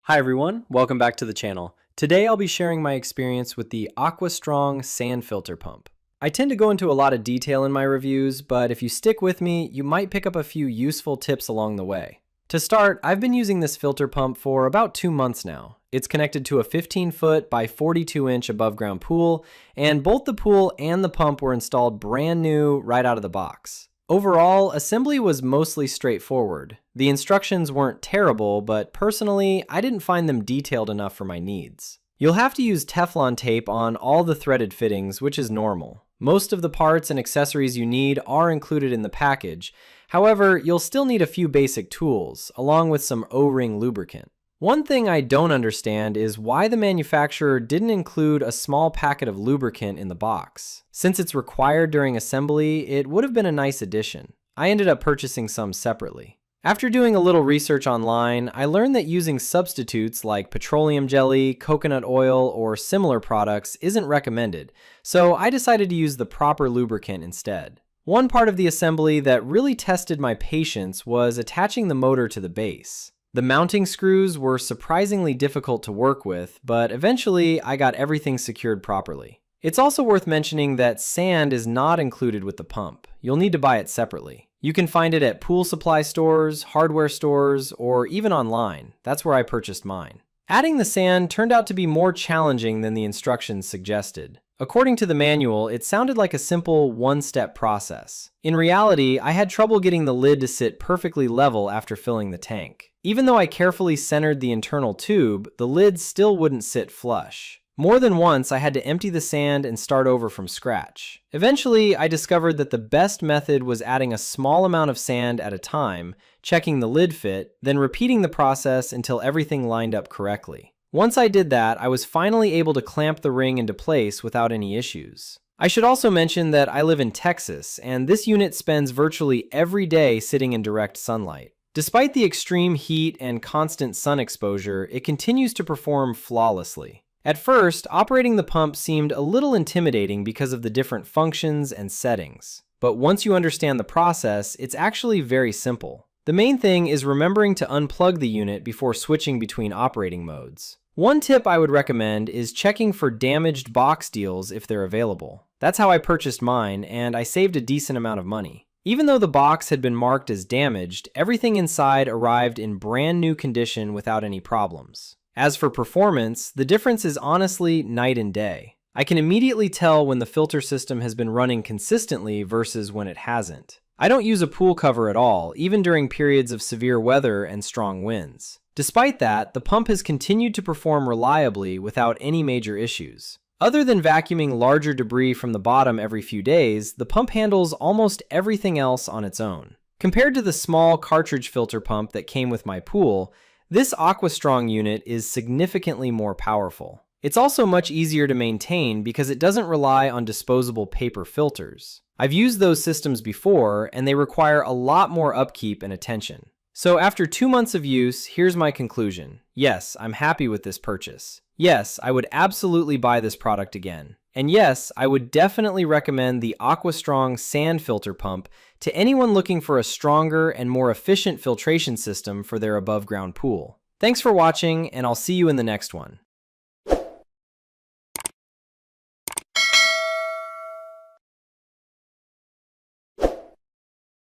Hi everyone, welcome back to the channel. Today I'll be sharing my experience with the AQUASTRONG sand filter pump. I tend to go into a lot of detail in my reviews, but if you stick with me, you might pick up a few useful tips along the way. To start, I've been using this filter pump for about 2 months now. It's connected to a 15-foot by 42-inch above ground pool, and both the pool and the pump were installed brand new right out of the box. Overall, assembly was mostly straightforward. The instructions weren't terrible, but personally, I didn't find them detailed enough for my needs. You'll have to use Teflon tape on all the threaded fittings, which is normal. Most of the parts and accessories you need are included in the package. However, you'll still need a few basic tools, along with some O-ring lubricant. One thing I don't understand is why the manufacturer didn't include a small packet of lubricant in the box. Since it's required during assembly, it would have been a nice addition. I ended up purchasing some separately. After doing a little research online, I learned that using substitutes like petroleum jelly, coconut oil, or similar products isn't recommended, so I decided to use the proper lubricant instead. One part of the assembly that really tested my patience was attaching the motor to the base. The mounting screws were surprisingly difficult to work with, but eventually I got everything secured properly. It's also worth mentioning that sand is not included with the pump. You'll need to buy it separately. You can find it at pool supply stores, hardware stores, or even online. That's where I purchased mine. Adding the sand turned out to be more challenging than the instructions suggested. According to the manual, it sounded like a simple one-step process. In reality, I had trouble getting the lid to sit perfectly level after filling the tank. Even though I carefully centered the internal tube, the lid still wouldn't sit flush. More than once, I had to empty the sand and start over from scratch. Eventually, I discovered that the best method was adding a small amount of sand at a time, checking the lid fit, then repeating the process until everything lined up correctly. Once I did that, I was finally able to clamp the ring into place without any issues. I should also mention that I live in Texas, and this unit spends virtually every day sitting in direct sunlight. Despite the extreme heat and constant sun exposure, it continues to perform flawlessly. At first, operating the pump seemed a little intimidating because of the different functions and settings. But once you understand the process, it's actually very simple. The main thing is remembering to unplug the unit before switching between operating modes. One tip I would recommend is checking for damaged box deals if they're available. That's how I purchased mine, and I saved a decent amount of money. Even though the box had been marked as damaged, everything inside arrived in brand new condition without any problems. As for performance, the difference is honestly night and day. I can immediately tell when the filter system has been running consistently versus when it hasn't. I don't use a pool cover at all, even during periods of severe weather and strong winds. Despite that, the pump has continued to perform reliably without any major issues. Other than vacuuming larger debris from the bottom every few days, the pump handles almost everything else on its own. Compared to the small cartridge filter pump that came with my pool, this AQUASTRONG unit is significantly more powerful. It's also much easier to maintain because it doesn't rely on disposable paper filters. I've used those systems before, and they require a lot more upkeep and attention. So after 2 months of use, here's my conclusion. Yes, I'm happy with this purchase. Yes, I would absolutely buy this product again. And yes, I would definitely recommend the AQUASTRONG sand filter pump to anyone looking for a stronger and more efficient filtration system for their above-ground pool. Thanks for watching, and I'll see you in the next one.